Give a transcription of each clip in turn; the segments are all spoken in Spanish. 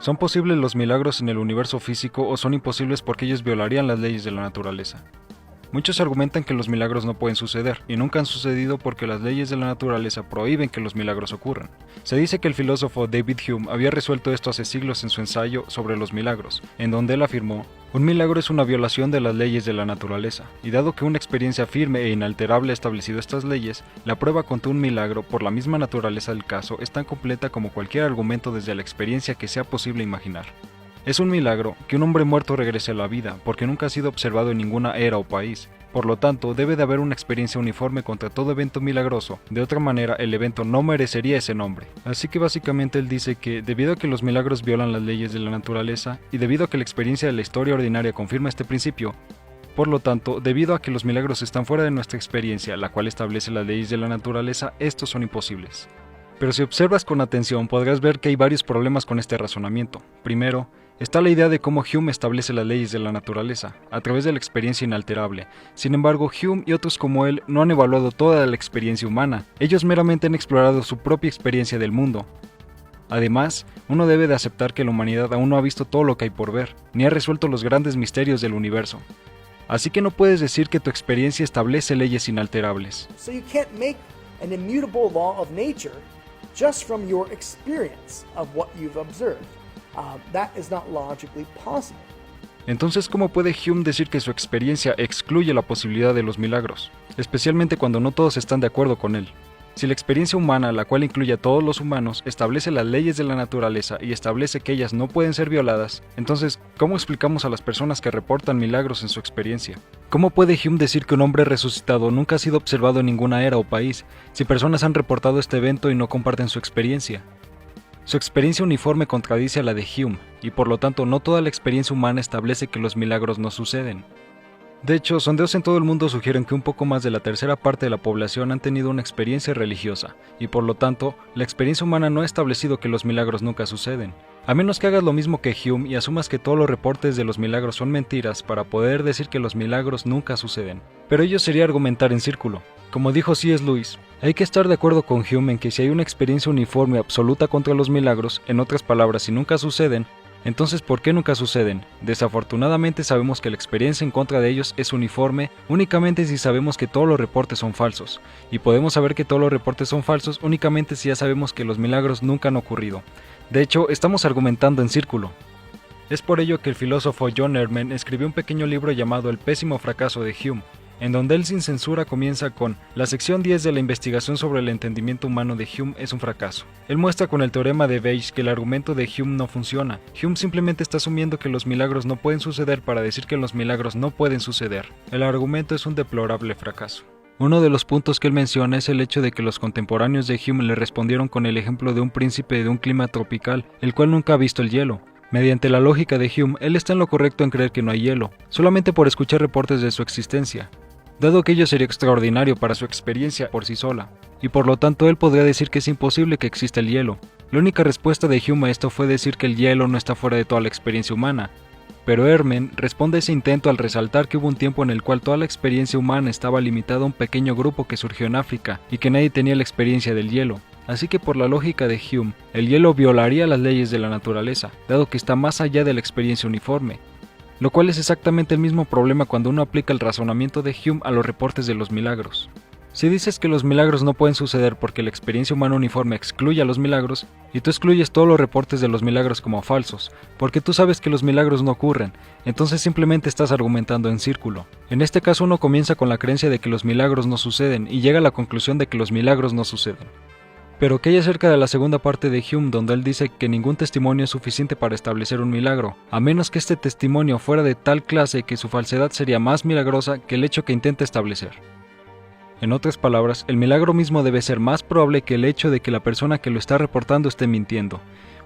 ¿Son posibles los milagros en el universo físico o son imposibles porque ellos violarían las leyes de la naturaleza? Muchos argumentan que los milagros no pueden suceder, y nunca han sucedido porque las leyes de la naturaleza prohíben que los milagros ocurran. Se dice que el filósofo David Hume había resuelto esto hace siglos en su ensayo sobre los milagros, en donde él afirmó: un milagro es una violación de las leyes de la naturaleza, y dado que una experiencia firme e inalterable ha establecido estas leyes, la prueba contra un milagro, por la misma naturaleza del caso, es tan completa como cualquier argumento desde la experiencia que sea posible imaginar. Es un milagro que un hombre muerto regrese a la vida, porque nunca ha sido observado en ninguna era o país. Por lo tanto, debe de haber una experiencia uniforme contra todo evento milagroso, de otra manera el evento no merecería ese nombre. Así que básicamente él dice que, debido a que los milagros violan las leyes de la naturaleza, y debido a que la experiencia de la historia ordinaria confirma este principio, por lo tanto, debido a que los milagros están fuera de nuestra experiencia, la cual establece las leyes de la naturaleza, estos son imposibles. Pero si observas con atención, podrás ver que hay varios problemas con este razonamiento. Primero, está la idea de cómo Hume establece las leyes de la naturaleza, a través de la experiencia inalterable. Sin embargo, Hume y otros como él no han evaluado toda la experiencia humana, ellos meramente han explorado su propia experiencia del mundo. Además, uno debe de aceptar que la humanidad aún no ha visto todo lo que hay por ver, ni ha resuelto los grandes misterios del universo. Así que no puedes decir que tu experiencia establece leyes inalterables. So you can't make an immutable law of nature just from your experience of what you've observed. That is not logically possible. Entonces, ¿cómo puede Hume decir que su experiencia excluye la posibilidad de los milagros? Especialmente cuando no todos están de acuerdo con él. Si la experiencia humana, la cual incluye a todos los humanos, establece las leyes de la naturaleza y establece que ellas no pueden ser violadas, entonces, ¿cómo explicamos a las personas que reportan milagros en su experiencia? ¿Cómo puede Hume decir que un hombre resucitado nunca ha sido observado en ninguna era o país, si personas han reportado este evento y no comparten su experiencia? Su experiencia uniforme contradice a la de Hume, y por lo tanto no toda la experiencia humana establece que los milagros no suceden. De hecho, sondeos en todo el mundo sugieren que un poco más de la tercera parte de la población han tenido una experiencia religiosa, y por lo tanto, la experiencia humana no ha establecido que los milagros nunca suceden. A menos que hagas lo mismo que Hume y asumas que todos los reportes de los milagros son mentiras para poder decir que los milagros nunca suceden. Pero ello sería argumentar en círculo. Como dijo C.S. Lewis, hay que estar de acuerdo con Hume en que si hay una experiencia uniforme absoluta contra los milagros, en otras palabras, si nunca suceden, entonces, ¿por qué nunca suceden? Desafortunadamente sabemos que la experiencia en contra de ellos es uniforme únicamente si sabemos que todos los reportes son falsos, y podemos saber que todos los reportes son falsos únicamente si ya sabemos que los milagros nunca han ocurrido. De hecho, estamos argumentando en círculo. Es por ello que el filósofo John Ehrman escribió un pequeño libro llamado El pésimo fracaso de Hume, en donde él sin censura comienza con: la sección 10 de la investigación sobre el entendimiento humano de Hume es un fracaso. Él muestra con el teorema de Bayes que el argumento de Hume no funciona. Hume simplemente está asumiendo que los milagros no pueden suceder para decir que los milagros no pueden suceder. El argumento es un deplorable fracaso. Uno de los puntos que él menciona es el hecho de que los contemporáneos de Hume le respondieron con el ejemplo de un príncipe de un clima tropical, el cual nunca ha visto el hielo. Mediante la lógica de Hume, él está en lo correcto en creer que no hay hielo, solamente por escuchar reportes de su existencia, dado que ello sería extraordinario para su experiencia por sí sola, y por lo tanto él podría decir que es imposible que exista el hielo. La única respuesta de Hume a esto fue decir que el hielo no está fuera de toda la experiencia humana, pero Ehrman responde a ese intento al resaltar que hubo un tiempo en el cual toda la experiencia humana estaba limitada a un pequeño grupo que surgió en África, y que nadie tenía la experiencia del hielo. Así que por la lógica de Hume, el hielo violaría las leyes de la naturaleza, dado que está más allá de la experiencia uniforme, lo cual es exactamente el mismo problema cuando uno aplica el razonamiento de Hume a los reportes de los milagros. Si dices que los milagros no pueden suceder porque la experiencia humana uniforme excluye a los milagros, y tú excluyes todos los reportes de los milagros como falsos, porque tú sabes que los milagros no ocurren, entonces simplemente estás argumentando en círculo. En este caso uno comienza con la creencia de que los milagros no suceden y llega a la conclusión de que los milagros no suceden. Pero ¿qué hay acerca de la segunda parte de Hume donde él dice que ningún testimonio es suficiente para establecer un milagro, a menos que este testimonio fuera de tal clase que su falsedad sería más milagrosa que el hecho que intenta establecer? En otras palabras, el milagro mismo debe ser más probable que el hecho de que la persona que lo está reportando esté mintiendo.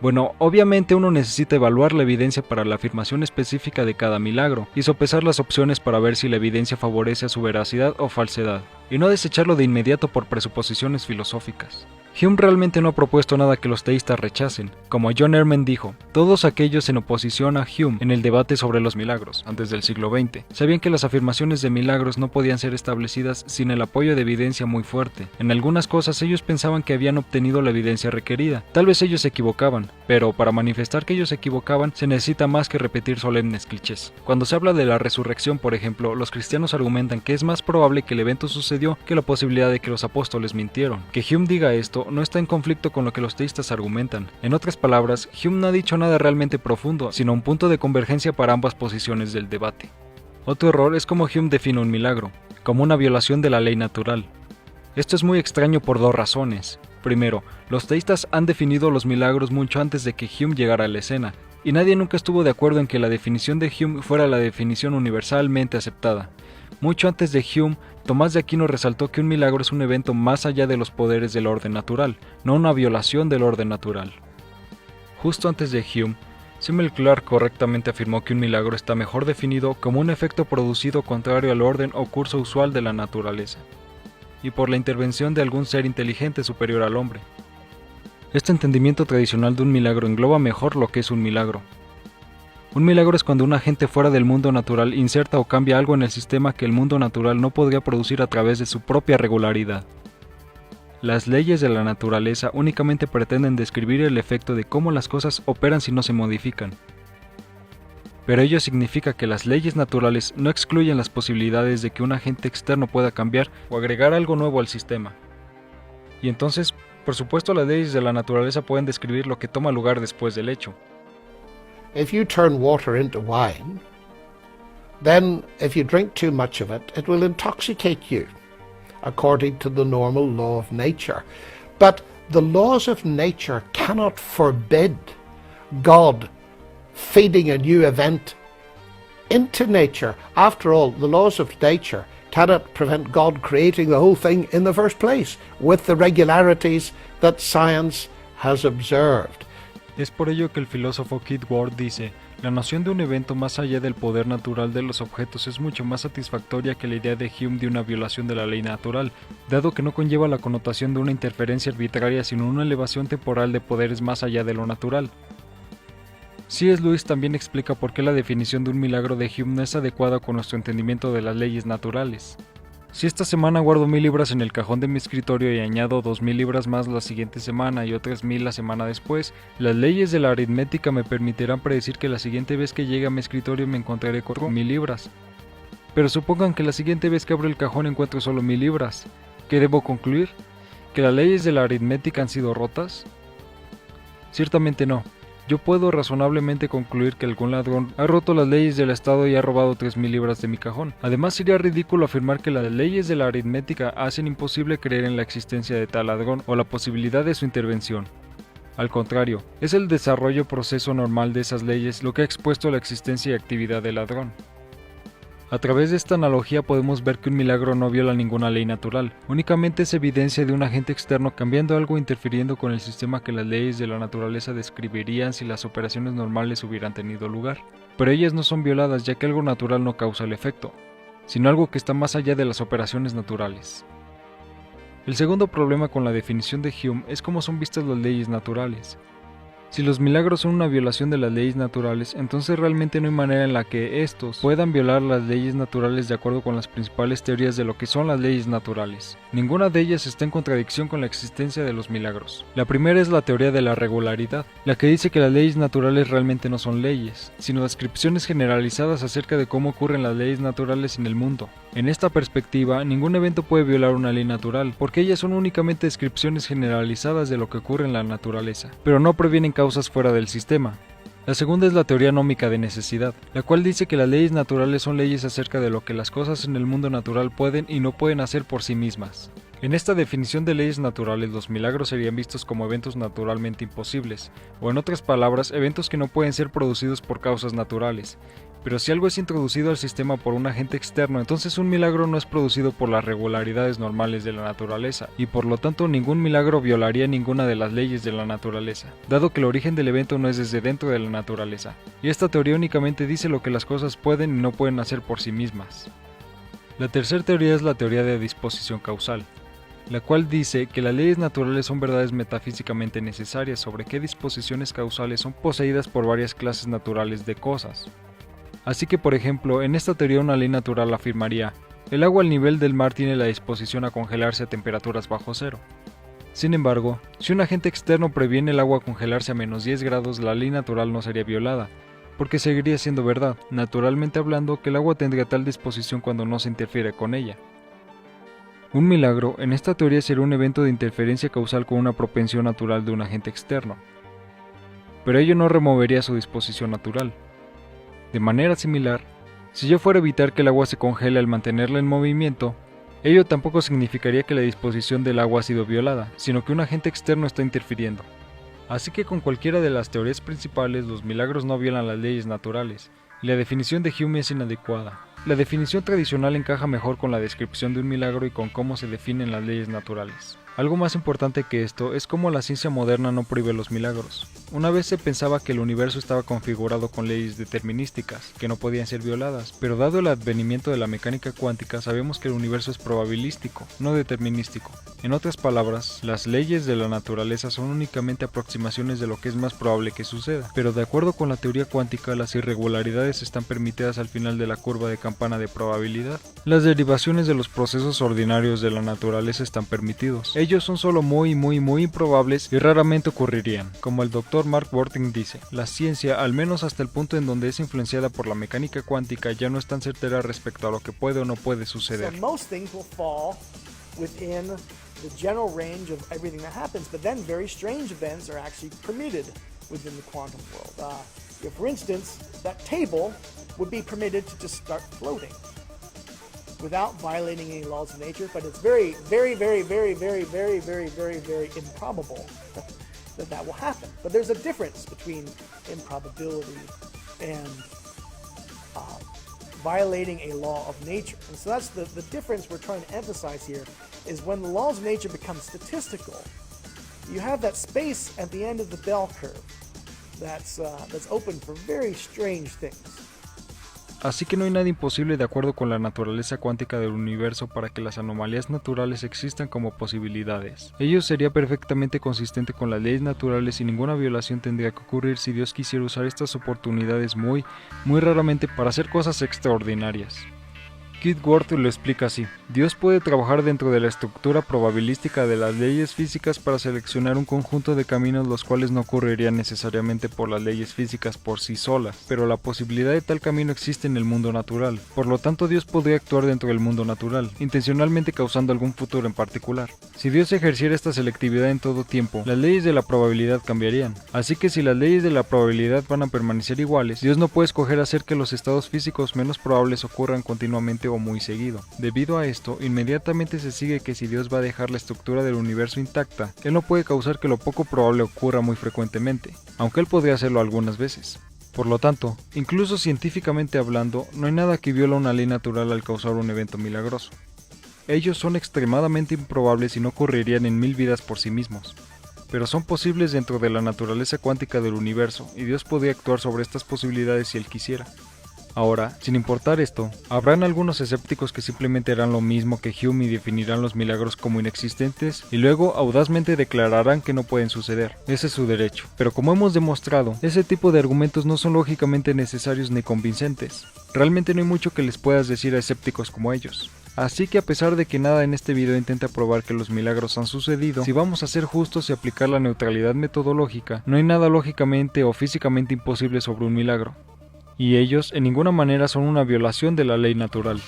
Bueno, obviamente uno necesita evaluar la evidencia para la afirmación específica de cada milagro y sopesar las opciones para ver si la evidencia favorece a su veracidad o falsedad, y no desecharlo de inmediato por presuposiciones filosóficas. Hume realmente no ha propuesto nada que los teístas rechacen. Como John Ehrman dijo, todos aquellos en oposición a Hume en el debate sobre los milagros, antes del siglo XX, sabían que las afirmaciones de milagros no podían ser establecidas sin el apoyo de evidencia muy fuerte. En algunas cosas ellos pensaban que habían obtenido la evidencia requerida. Tal vez ellos se equivocaban, pero para manifestar que ellos se equivocaban se necesita más que repetir solemnes clichés. Cuando se habla de la resurrección, por ejemplo, los cristianos argumentan que es más probable que el evento sucedió que la posibilidad de que los apóstoles mintieron. Que Hume diga esto no está en conflicto con lo que los teístas argumentan. En otras palabras, Hume no ha dicho nada realmente profundo, sino un punto de convergencia para ambas posiciones del debate. Otro error es cómo Hume define un milagro, como una violación de la ley natural. Esto es muy extraño por dos razones. Primero, los teístas han definido los milagros mucho antes de que Hume llegara a la escena, y nadie nunca estuvo de acuerdo en que la definición de Hume fuera la definición universalmente aceptada. Mucho antes de Hume, Tomás de Aquino resaltó que un milagro es un evento más allá de los poderes del orden natural, no una violación del orden natural. Justo antes de Hume, Samuel Clarke correctamente afirmó que un milagro está mejor definido como un efecto producido contrario al orden o curso usual de la naturaleza, y por la intervención de algún ser inteligente superior al hombre. Este entendimiento tradicional de un milagro engloba mejor lo que es un milagro. Un milagro es cuando un agente fuera del mundo natural inserta o cambia algo en el sistema que el mundo natural no podría producir a través de su propia regularidad. Las leyes de la naturaleza únicamente pretenden describir el efecto de cómo las cosas operan si no se modifican. Pero ello significa que las leyes naturales no excluyen las posibilidades de que un agente externo pueda cambiar o agregar algo nuevo al sistema. Y entonces, por supuesto, las leyes de la naturaleza pueden describir lo que toma lugar después del hecho. If you turn water into wine, then if you drink too much of it, it will intoxicate you, according to the normal law of nature. But the laws of nature cannot forbid God feeding a new event into nature. After all, the laws of nature cannot prevent God creating the whole thing in the first place, with the regularities that science has observed. Es por ello que el filósofo Keith Ward dice, la noción de un evento más allá del poder natural de los objetos es mucho más satisfactoria que la idea de Hume de una violación de la ley natural, dado que no conlleva la connotación de una interferencia arbitraria sino una elevación temporal de poderes más allá de lo natural. C.S. Lewis también explica por qué la definición de un milagro de Hume no es adecuada con nuestro entendimiento de las leyes naturales. Si esta semana guardo 1000 libras en el cajón de mi escritorio y añado 2000 libras más la siguiente semana y otras 1000 la semana después, las leyes de la aritmética me permitirán predecir que la siguiente vez que llegue a mi escritorio me encontraré con 1000 libras. Pero supongan que la siguiente vez que abro el cajón encuentro solo 1000 libras. ¿Qué debo concluir? ¿Que las leyes de la aritmética han sido rotas? Ciertamente no. Yo puedo razonablemente concluir que algún ladrón ha roto las leyes del Estado y ha robado 3000 libras de mi cajón. Además, sería ridículo afirmar que las leyes de la aritmética hacen imposible creer en la existencia de tal ladrón o la posibilidad de su intervención. Al contrario, es el proceso normal de esas leyes lo que ha expuesto la existencia y actividad del ladrón. A través de esta analogía podemos ver que un milagro no viola ninguna ley natural, únicamente es evidencia de un agente externo cambiando algo e interfiriendo con el sistema que las leyes de la naturaleza describirían si las operaciones normales hubieran tenido lugar. Pero ellas no son violadas ya que algo natural no causa el efecto, sino algo que está más allá de las operaciones naturales. El segundo problema con la definición de Hume es cómo son vistas las leyes naturales. Si los milagros son una violación de las leyes naturales, entonces realmente no hay manera en la que estos puedan violar las leyes naturales de acuerdo con las principales teorías de lo que son las leyes naturales. Ninguna de ellas está en contradicción con la existencia de los milagros. La primera es la teoría de la regularidad, la que dice que las leyes naturales realmente no son leyes, sino descripciones generalizadas acerca de cómo ocurren las leyes naturales en el mundo. En esta perspectiva, ningún evento puede violar una ley natural, porque ellas son únicamente descripciones generalizadas de lo que ocurre en la naturaleza, pero no previenen causas fuera del sistema. La segunda es la teoría nómica de necesidad, la cual dice que las leyes naturales son leyes acerca de lo que las cosas en el mundo natural pueden y no pueden hacer por sí mismas. En esta definición de leyes naturales, los milagros serían vistos como eventos naturalmente imposibles, o en otras palabras, eventos que no pueden ser producidos por causas naturales. Pero si algo es introducido al sistema por un agente externo, entonces un milagro no es producido por las regularidades normales de la naturaleza, y por lo tanto ningún milagro violaría ninguna de las leyes de la naturaleza, dado que el origen del evento no es desde dentro de la naturaleza. Y esta teoría únicamente dice lo que las cosas pueden y no pueden hacer por sí mismas. La tercera teoría es la teoría de disposición causal. la cual dice que las leyes naturales son verdades metafísicamente necesarias sobre qué disposiciones causales son poseídas por varias clases naturales de cosas. Así que, por ejemplo, en esta teoría una ley natural afirmaría: el agua al nivel del mar tiene la disposición a congelarse a temperaturas bajo cero. Sin embargo, si un agente externo previene el agua a congelarse a menos 10 grados, la ley natural no sería violada, porque seguiría siendo verdad, naturalmente hablando, que el agua tendría tal disposición cuando no se interfiere con ella. Un milagro, en esta teoría, sería un evento de interferencia causal con una propensión natural de un agente externo, pero ello no removería su disposición natural. De manera similar, si yo fuera a evitar que el agua se congele al mantenerla en movimiento, ello tampoco significaría que la disposición del agua ha sido violada, sino que un agente externo está interfiriendo. Así que con cualquiera de las teorías principales, los milagros no violan las leyes naturales, y la definición de Hume es inadecuada. La definición tradicional encaja mejor con la descripción de un milagro y con cómo se definen las leyes naturales. Algo más importante que esto es cómo la ciencia moderna no prohíbe los milagros. Una vez se pensaba que el universo estaba configurado con leyes determinísticas, que no podían ser violadas, pero dado el advenimiento de la mecánica cuántica sabemos que el universo es probabilístico, no determinístico. En otras palabras, las leyes de la naturaleza son únicamente aproximaciones de lo que es más probable que suceda, pero de acuerdo con la teoría cuántica, las irregularidades están permitidas al final de la curva de campana de probabilidad. Las derivaciones de los procesos ordinarios de la naturaleza están permitidos. Ellos son solo muy improbables y raramente ocurrirían. Como el Dr. Mark Worthing dice, la ciencia, al menos hasta el punto en donde es influenciada por la mecánica cuántica, ya no es tan certera respecto a lo que puede o no puede suceder. So most things will fall within the general range of everything that happens, but then very strange events are actually permitted within the quantum world. For instance, that table would be permitted to just start floating without violating any laws of nature, but it's very improbable that will happen. But there's a difference between improbability and violating a law of nature. And so that's the difference we're trying to emphasize here, is when the laws of nature become statistical, you have that space at the end of the bell curve that's open for very strange things. Así que no hay nada imposible de acuerdo con la naturaleza cuántica del universo para que las anomalías naturales existan como posibilidades. Ello sería perfectamente consistente con las leyes naturales y ninguna violación tendría que ocurrir si Dios quisiera usar estas oportunidades muy raramente para hacer cosas extraordinarias. Keith Ward lo explica así: Dios puede trabajar dentro de la estructura probabilística de las leyes físicas para seleccionar un conjunto de caminos los cuales no ocurrirían necesariamente por las leyes físicas por sí solas, pero la posibilidad de tal camino existe en el mundo natural. Por lo tanto, Dios podría actuar dentro del mundo natural, intencionalmente causando algún futuro en particular. Si Dios ejerciera esta selectividad en todo tiempo, las leyes de la probabilidad cambiarían. Así que si las leyes de la probabilidad van a permanecer iguales, Dios no puede escoger hacer que los estados físicos menos probables ocurran continuamente o muy seguido. Debido a esto, inmediatamente se sigue que si Dios va a dejar la estructura del universo intacta, Él no puede causar que lo poco probable ocurra muy frecuentemente, aunque Él podría hacerlo algunas veces. Por lo tanto, incluso científicamente hablando, no hay nada que viola una ley natural al causar un evento milagroso. Ellos son extremadamente improbables y no ocurrirían en 1000 vidas por sí mismos, pero son posibles dentro de la naturaleza cuántica del universo, y Dios podría actuar sobre estas posibilidades si Él quisiera. Ahora, sin importar esto, habrán algunos escépticos que simplemente harán lo mismo que Hume y definirán los milagros como inexistentes y luego audazmente declararán que no pueden suceder. Ese es su derecho. Pero como hemos demostrado, ese tipo de argumentos no son lógicamente necesarios ni convincentes. Realmente no hay mucho que les puedas decir a escépticos como ellos. Así que a pesar de que nada en este video intenta probar que los milagros han sucedido, si vamos a ser justos y aplicar la neutralidad metodológica, no hay nada lógicamente o físicamente imposible sobre un milagro. Y ellos en ninguna manera son una violación de la ley natural.